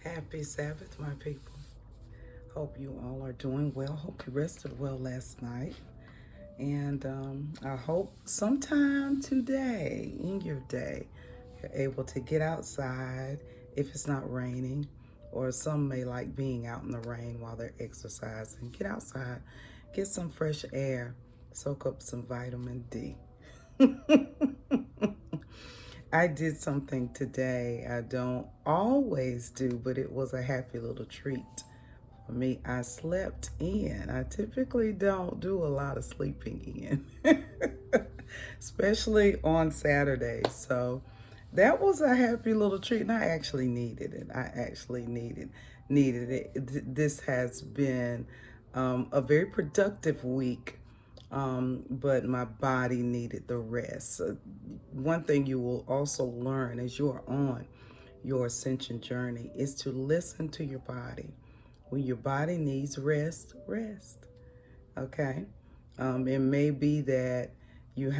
Happy Sabbath, my people. Hope you all are doing well. Hope you rested well last night. And I hope sometime today, in your day, you're able to get outside if it's not raining, or some may like being out in the rain while they're exercising. Get outside, get some fresh air, soak up some vitamin D. I did something today I don't always do, but it was a happy little treat for me. I slept in. I typically don't do a lot of sleeping in, especially on Saturdays. So that was a happy little treat, and I actually needed it. I actually needed it. This has been a very productive week, but my body needed the rest. So one thing you will also learn as you are on your ascension journey is to listen to your body. When your body needs rest, rest. Okay? It may be that you're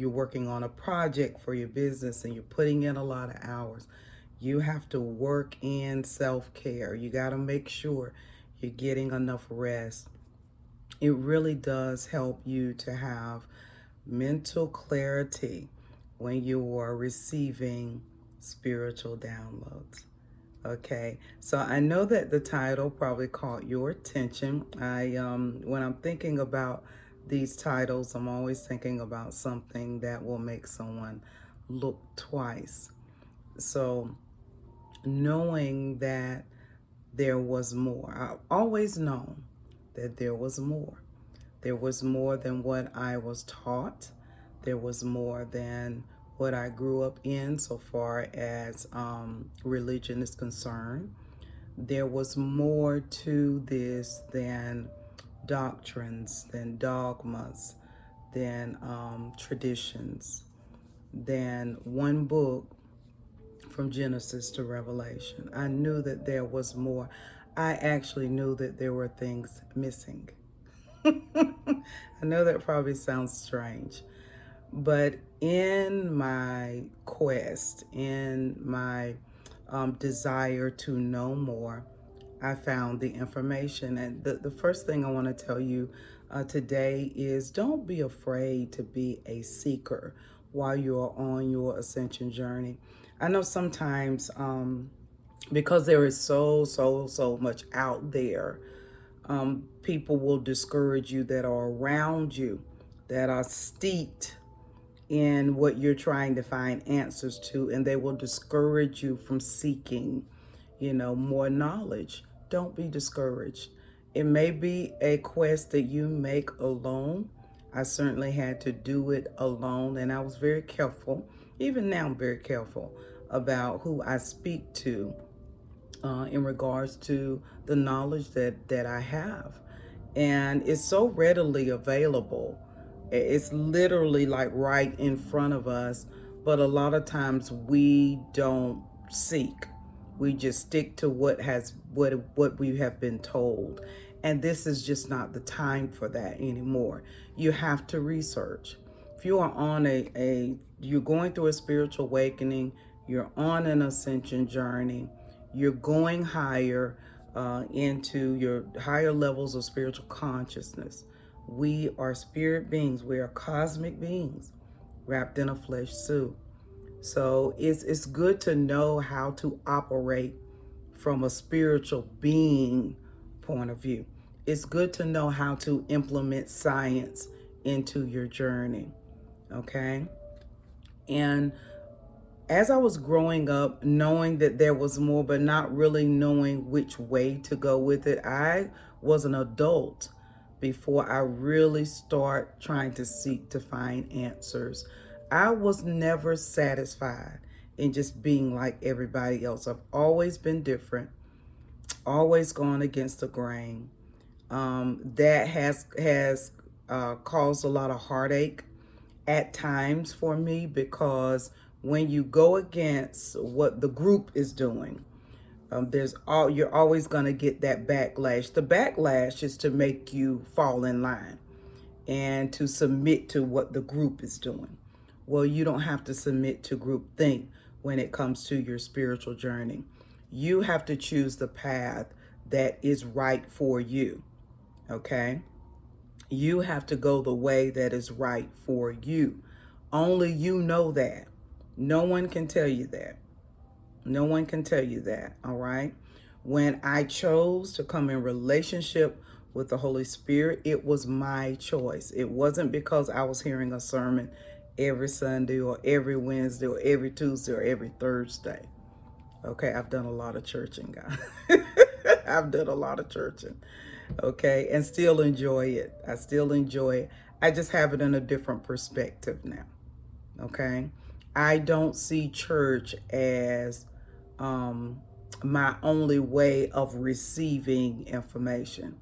working on a project for your business and you're putting in a lot of hours. You have to work in self-care. You got to make sure you're getting enough rest. It really does help you to have mental clarity when you are receiving spiritual downloads. Okay, so I know that the title probably caught your attention. When I'm thinking about these titles, I'm always thinking about something that will make someone look twice. So knowing that there was more, I've always known that there was more. There was more than what I was taught. There was more than what I grew up in so far as religion is concerned. There was more to this than doctrines, than dogmas, than traditions, than one book from Genesis to Revelation. I knew that there was more. I actually knew that there were things missing. I know that probably sounds strange, but in my quest, in my desire to know more, I found the information. And the first thing I want to tell you today is don't be afraid to be a seeker while you're on your ascension journey. I know sometimes because there is so much out there, people will discourage you that are around you, that are steeped in what you're trying to find answers to, and they will discourage you from seeking, more knowledge. Don't be discouraged. It may be a quest that you make alone. I certainly had to do it alone, and I was very careful. Even now, I'm very careful about who I speak to in regards to the knowledge that I have. And it's so readily available. It's literally like right in front of us, but a lot of times we don't seek. We just stick to what we have been told. And this is just not the time for that anymore. You have to research. If you are on you're going through a spiritual awakening, you're on an ascension journey, you're going higher into your higher levels of spiritual consciousness. We are spirit beings. We are cosmic beings wrapped in a flesh suit. So it's good to know how to operate from a spiritual being point of view. It's good to know how to implement science into your journey. Okay? And as I was growing up, knowing that there was more, but not really knowing which way to go with it, I was an adult before I really start trying to seek to find answers. I was never satisfied in just being like everybody else. I've always been different, always gone against the grain. That has caused a lot of heartache at times for me, because when you go against what the group is doing, you're always going to get that backlash. The backlash is to make you fall in line and to submit to what the group is doing. Well, you don't have to submit to groupthink when it comes to your spiritual journey. You have to choose the path that is right for you. Okay? You have to go the way that is right for you. Only you know that. No one can tell you that. No one can tell you that. All right? When I chose to come in relationship with the Holy Spirit, it was my choice. It wasn't because I was hearing a sermon every Sunday or every Wednesday or every Tuesday or every Thursday. Okay, I've done a lot of churching, guys. I've done a lot of churching. Okay, and still enjoy it. I still enjoy it. I just have it in a different perspective now. Okay, I don't see church as my only way of receiving information.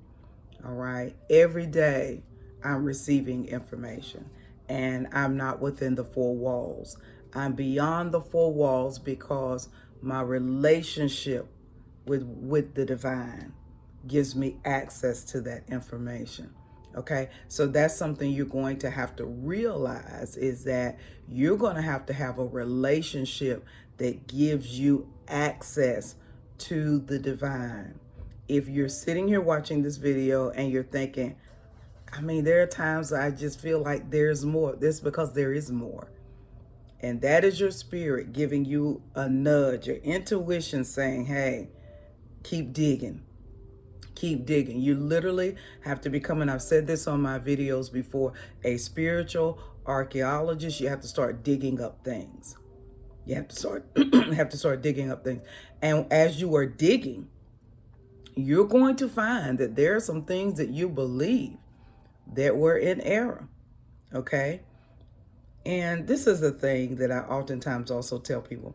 All right, every day I'm receiving information, and I'm not within the four walls. I'm beyond the four walls because my relationship with the divine gives me access to that information. Okay, so that's something you're going to have to realize, is that you're going to have a relationship that gives you access to the divine. If you're sitting here watching this video and you're thinking, I mean, there are times I just feel like there's more. This because there is more. And that is your spirit giving you a nudge, your intuition saying, hey, keep digging. Keep digging. You literally have to become, and I've said this on my videos before, a spiritual archaeologist. You have to start digging up things. You have to start digging up things. And as you are digging, you're going to find that there are some things that you believe that were in error. Okay? And this is the thing that I oftentimes also tell people.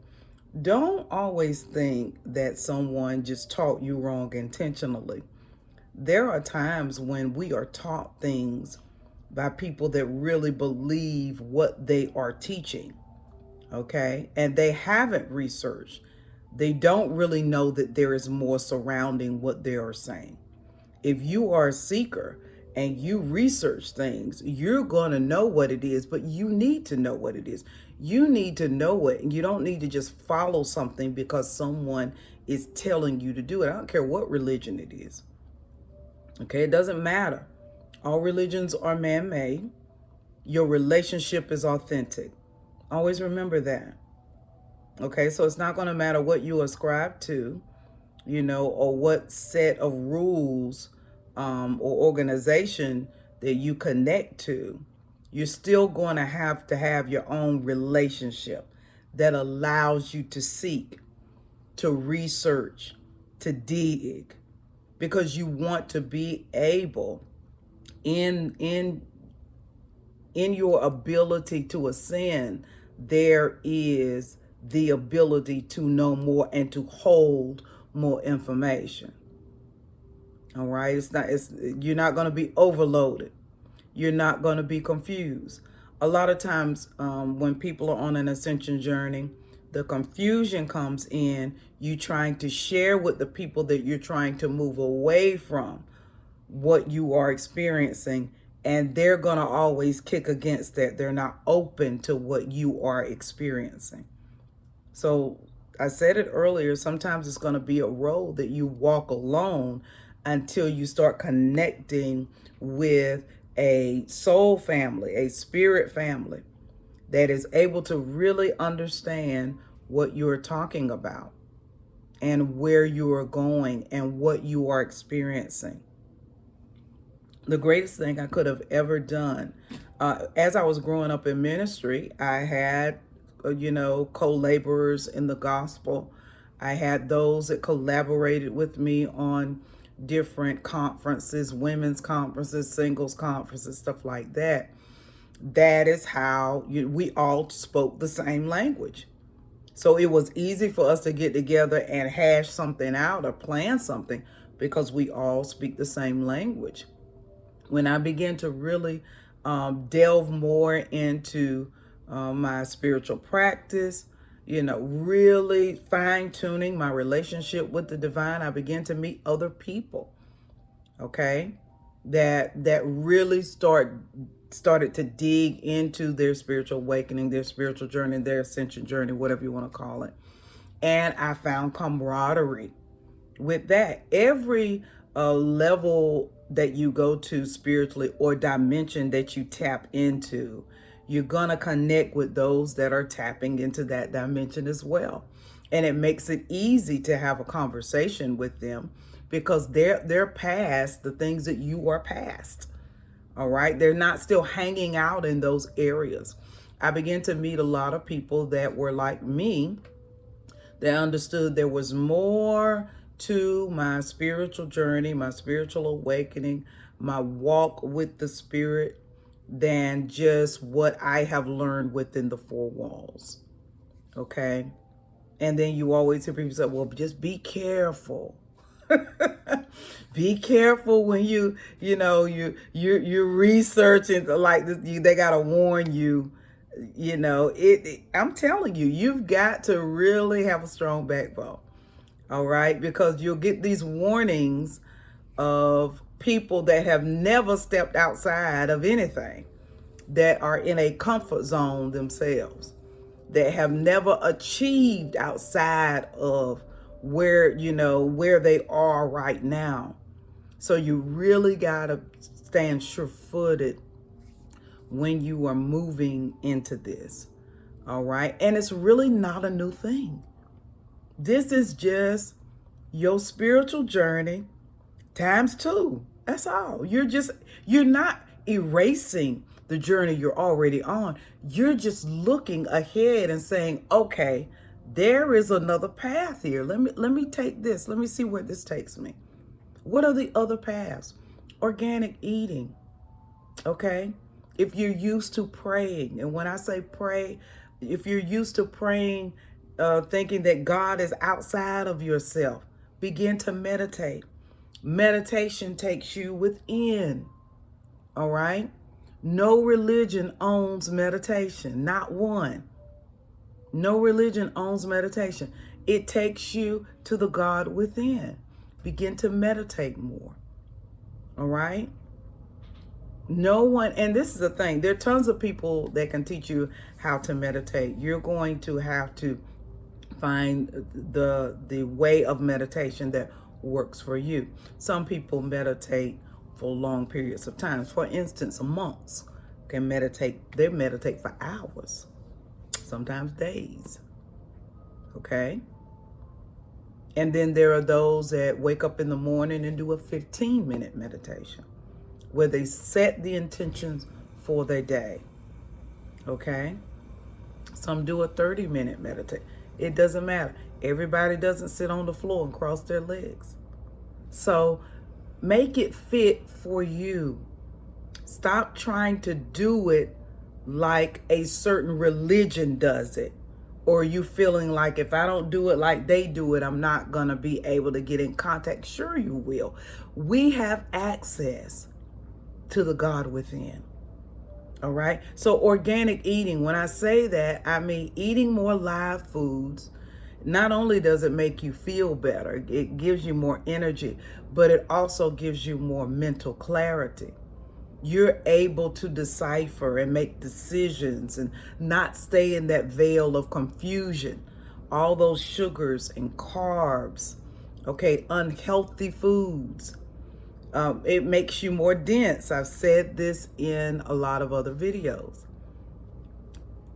Don't always think that someone just taught you wrong intentionally. There are times when we are taught things by people that really believe what they are teaching, okay? And they haven't researched. They don't really know that there is more surrounding what they are saying. If you are a seeker and you research things, you're going to know what it is, but you need to know what it is. You need to know it, and you don't need to just follow something because someone is telling you to do it. I don't care what religion it is. Okay, it doesn't matter. All religions are man-made. Your relationship is authentic. Always remember that. Okay, so it's not going to matter what you ascribe to, or what set of rules or organization that you connect to. You're still going to have your own relationship that allows you to seek, to research, to dig, because you want to be able in your ability to ascend, there is the ability to know more and to hold more information. All right, you're not going to be overloaded. You're not going to be confused. A lot of times when people are on an ascension journey, the confusion comes in you trying to share with the people that you're trying to move away from what you are experiencing, and they're going to always kick against that. They're not open to what you are experiencing. So I said it earlier, sometimes it's going to be a road that you walk alone until you start connecting with a soul family, a spirit family that is able to really understand what you're talking about and where you are going and what you are experiencing. The greatest thing I could have ever done, as I was growing up in ministry, I had, co-laborers in the gospel. I had those that collaborated with me on different conferences, women's conferences, singles conferences, stuff like that. That is how we all spoke the same language. So it was easy for us to get together and hash something out or plan something because we all speak the same language. When I began to really delve more into my spiritual practice, really fine-tuning my relationship with the divine, I began to meet other people, okay, that really started to dig into their spiritual awakening, their spiritual journey, their ascension journey, whatever you want to call it. And I found camaraderie with that. Every level that you go to spiritually or dimension that you tap into, you're going to connect with those that are tapping into that dimension as well. And it makes it easy to have a conversation with them because they're past the things that you are past. All right. They're not still hanging out in those areas. I began to meet a lot of people that were like me, that understood there was more to my spiritual journey, my spiritual awakening, my walk with the Spirit than just what I have learned within the four walls. Okay. And then you always hear people say, well, just be careful. Be careful when you're researching like this. They gotta warn you. I'm telling you, you've got to really have a strong backbone. All right, because you'll get these warnings of people that have never stepped outside of anything, that are in a comfort zone themselves, that have never achieved outside of where they are right now. So you really got to stand sure-footed when you are moving into this. All right. And it's really not a new thing. This is just your spiritual journey times 2. That's all. You're not erasing the journey you're already on. You're just looking ahead and saying, okay, there is another path here. Let me take this. Let me see where this takes me. What are the other paths? Organic eating. Okay. If you're used to praying, and when I say pray, if you're used to praying, thinking that God is outside of yourself, begin to meditate. Meditation takes you within. All right. No religion owns meditation, not one. No religion owns meditation. It takes you to the God within. Begin to meditate more. All right. No one, and this is the thing, there are tons of people that can teach you how to meditate. You're going to have to find the way of meditation that works for you. Some people meditate for long periods of time. For instance, monks can meditate. They meditate for hours, sometimes days. Okay. And then there are those that wake up in the morning and do a 15-minute meditation, where they set the intentions for their day. Okay. Some do a 30-minute meditation. It doesn't matter. Everybody doesn't sit on the floor and cross their legs. So make it fit for you. Stop trying to do it like a certain religion does it, or you feeling like if I don't do it like they do it, I'm not going to be able to get in contact. Sure you will. We have access to the God within. All right. So organic eating, when I say that, I mean eating more live foods. Not only does it make you feel better, it gives you more energy, but it also gives you more mental clarity. You're able to decipher and make decisions and not stay in that veil of confusion. All those sugars and carbs, okay, unhealthy foods. It makes you more dense. I've said this in a lot of other videos.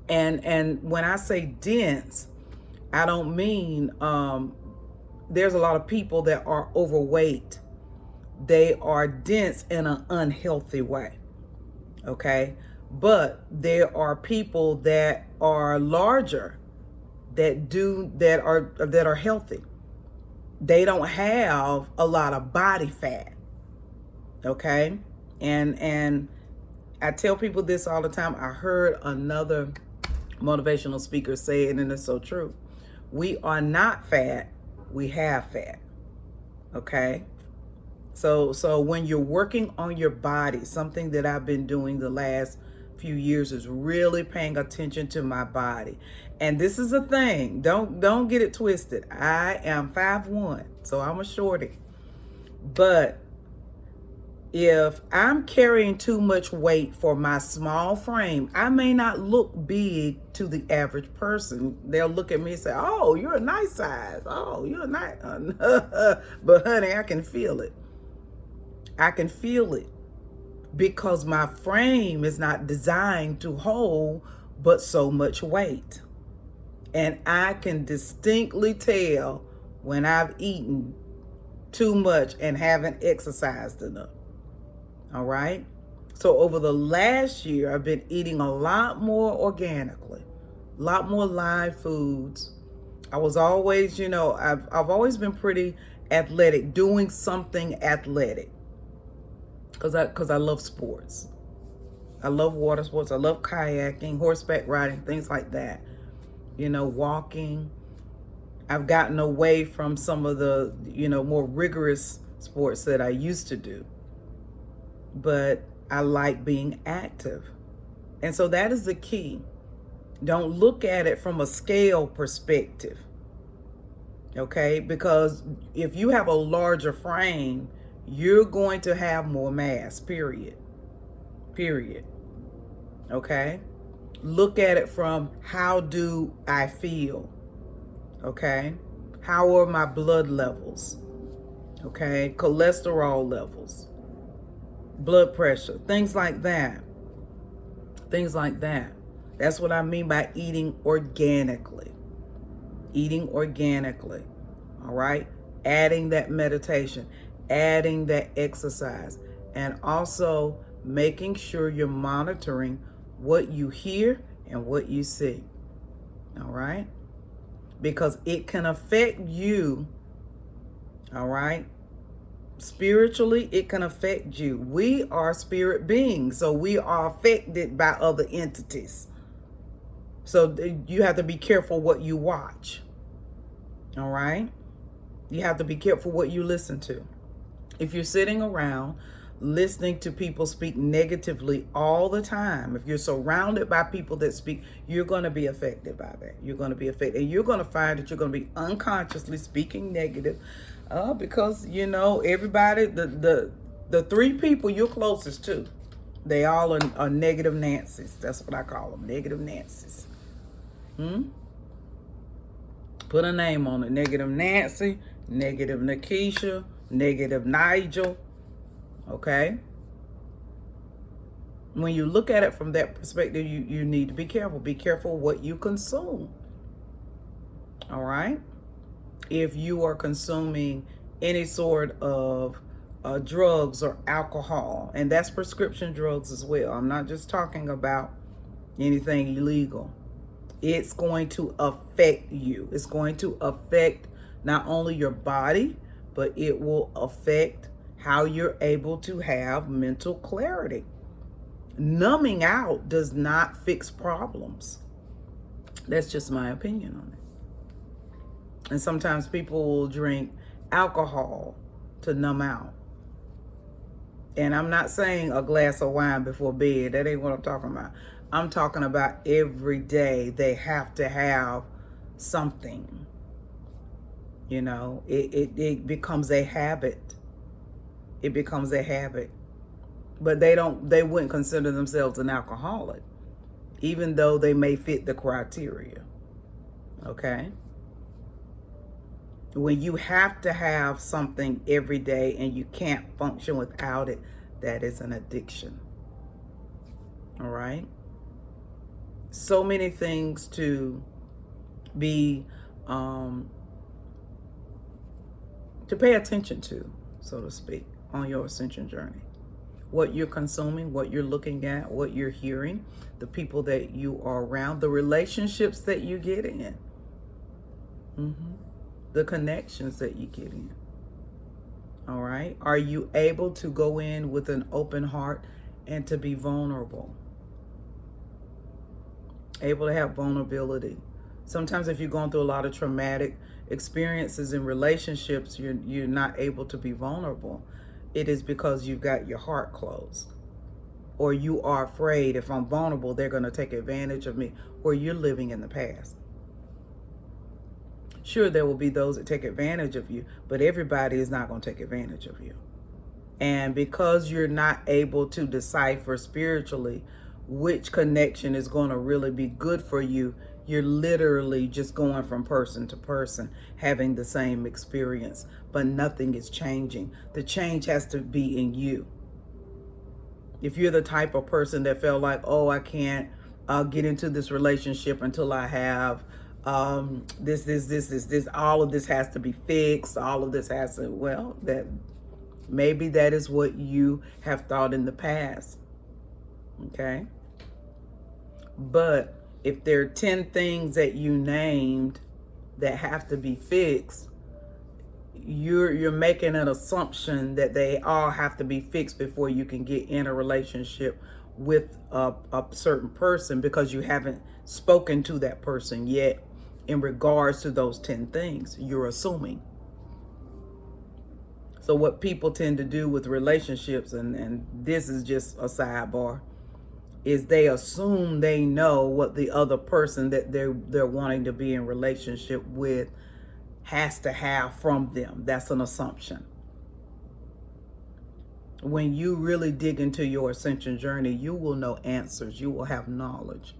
And when I say dense, I don't mean there's a lot of people that are overweight. They are dense in an unhealthy way. Okay. But there are people that are larger that are healthy. They don't have a lot of body fat. Okay. And I tell people this all the time. I heard another motivational speaker say it, and it's so true. We are not fat. We have fat. Okay. So when you're working on your body, something that I've been doing the last few years is really paying attention to my body. And this is a thing. Don't get it twisted. I am 5'1", so I'm a shorty. But If I'm carrying too much weight for my small frame, I may not look big to the average person. They'll look at me and say, oh, you're a nice size. Oh, you're a nice. But honey, I can feel it. I can feel it because my frame is not designed to hold but so much weight. And I can distinctly tell when I've eaten too much and haven't exercised enough. All right. So over the last year, I've been eating a lot more organically, a lot more live foods. I was always, I've always been pretty athletic, doing something athletic because I love sports. I love water sports. I love kayaking, horseback riding, things like that. Walking. I've gotten away from some of the, more rigorous sports that I used to do. But I like being active. And so that is the key. Don't look at it from a scale perspective. Okay? Because if you have a larger frame, you're going to have more mass, period. Period. Okay? Look at it from how do I feel? Okay? How are my blood levels? Okay? Cholesterol levels. Blood pressure, things like that. Things like that. That's what I mean by eating organically. Eating organically. All right? Adding that meditation, adding that exercise, and also making sure you're monitoring what you hear and what you see. All right? Because it can affect you. All right? Spiritually, it can affect you. We are spirit beings, so we are affected by other entities. So you have to be careful what you watch. All right? You have to be careful what you listen to. If you're sitting around listening to people speak negatively all the time, if you're surrounded by people that speak, you're going to be affected by that. You're going to be affected. And you're going to find that you're going to be unconsciously speaking negative because, everybody, the three people you're closest to, they all are negative Nancy's. That's what I call them, negative Nancy's. Put a name on it. Negative Nancy, negative Nikisha, negative Nigel. Okay? When you look at it from that perspective, you need to be careful. Be careful what you consume. All right? If you are consuming any sort of drugs or alcohol, and that's prescription drugs as well. I'm not just talking about anything illegal. It's going to affect you. It's going to affect not only your body, but it will affect how you're able to have mental clarity. Numbing out does not fix problems. That's just my opinion on it. And sometimes people will drink alcohol to numb out. And I'm not saying a glass of wine before bed. That ain't what I'm talking about. I'm talking about every day they have to have something. It becomes a habit. It becomes a habit. But they wouldn't consider themselves an alcoholic, even though they may fit the criteria. Okay? When you have to have something every day and you can't function without it, that is an addiction. All right? So many things to be, to pay attention to, so to speak, on your ascension journey. What you're consuming, what you're looking at, what you're hearing, the people that you are around, the relationships that you get in. The connections that you get in. All right? Are you able to go in with an open heart and to be vulnerable? Able to have vulnerability. Sometimes if you're going through a lot of traumatic experiences in relationships, you're not able to be vulnerable. It is because you've got your heart closed. Or you are afraid, if I'm vulnerable, they're going to take advantage of me. Or you're living in the past. Sure, there will be those that take advantage of you, but everybody is not going to take advantage of you. And because you're not able to decipher spiritually which connection is going to really be good for you, you're literally just going from person to person, having the same experience, but nothing is changing. The change has to be in you. If you're the type of person that felt like, oh, I can't get into this relationship until I have this, all of this has to be fixed. All of this has to, well, that maybe that is what you have thought in the past. Okay. But if there are 10 things that you named that have to be fixed, you're making an assumption that they all have to be fixed before you can get in a relationship with a certain person, because you haven't spoken to that person yet in regards to those 10 things. You're assuming. So what people tend to do with relationships, and this is just a sidebar, is they assume they know what the other person that they're wanting to be in relationship with has to have from them. That's an assumption. When you really dig into your ascension journey, you will know answers. You will have knowledge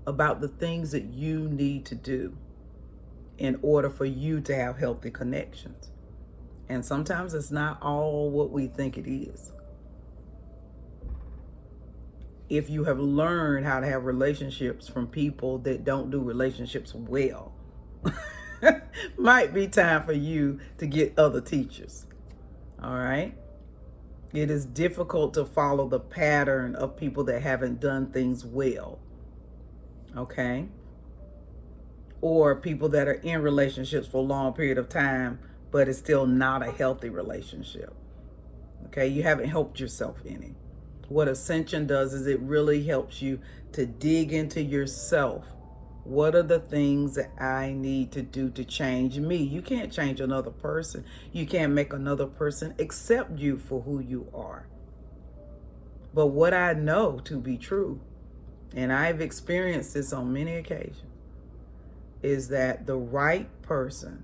about the things that you need to do in order for you to have healthy connections. And sometimes it's not all what we think it is. If you have learned how to have relationships from people that don't do relationships well, might be time for you to get other teachers. All right. It is difficult to follow the pattern of people that haven't done things well. Okay. Or people that are in relationships for a long period of time, but it's still not a healthy relationship. Okay. You haven't helped yourself any. What ascension does is it really helps you to dig into yourself. What are the things that I need to do to change me? You can't change another person. You can't make another person accept you for who you are. But what I know to be true, and I've experienced this on many occasions, is that the right person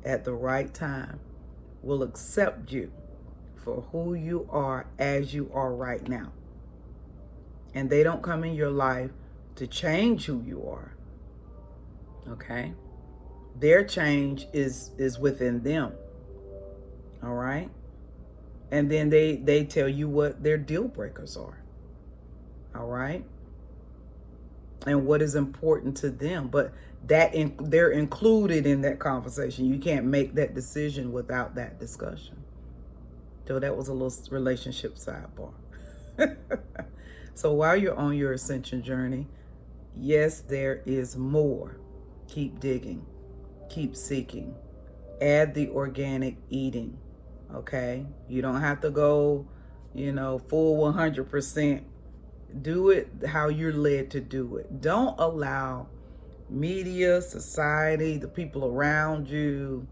at the right time will accept you for who you are as you are right now. And they don't come in your life to change who you are. Okay? Their change is within them. All right? And then they tell you what their deal breakers are. All right? And what is important to them. But they're included in that conversation. You can't make that decision without that discussion. So that was a little relationship sidebar. So while you're on your ascension journey, yes, there is more. Keep digging. Keep seeking. Add the organic eating. Okay? You don't have to go, full 100%. Do it how you're led to do it. Don't allow media, society, the people around you,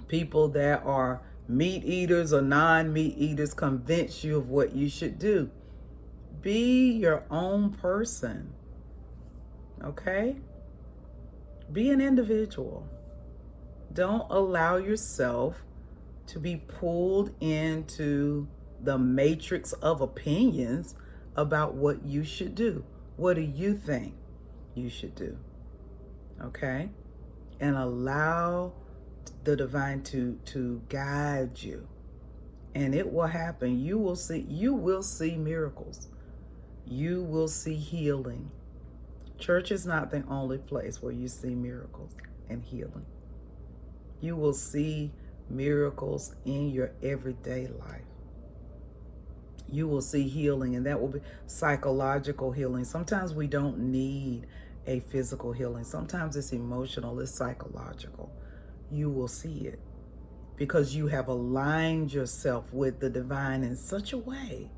people that are meat eaters or non-meat eaters convince you of what you should do. Be your own person. Okay? Be an individual. Don't allow yourself to be pulled into the matrix of opinions about what you should do. What do you think you should do? Okay? And allow the divine to guide you. And it will happen. You will see miracles. You will see healing. Church is not the only place where you see miracles and healing. You will see miracles in your everyday life. You will see healing, and that will be psychological healing. Sometimes we don't need a physical healing. Sometimes it's emotional, it's psychological. You will see it because you have aligned yourself with the divine in such a way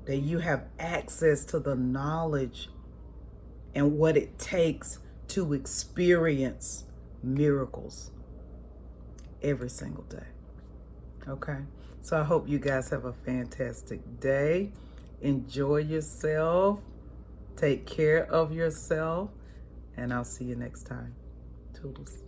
that you have access to the knowledge and what it takes to experience miracles every single day. Okay? So I hope you guys have a fantastic day. Enjoy yourself. Take care of yourself. And I'll see you next time. Toodles.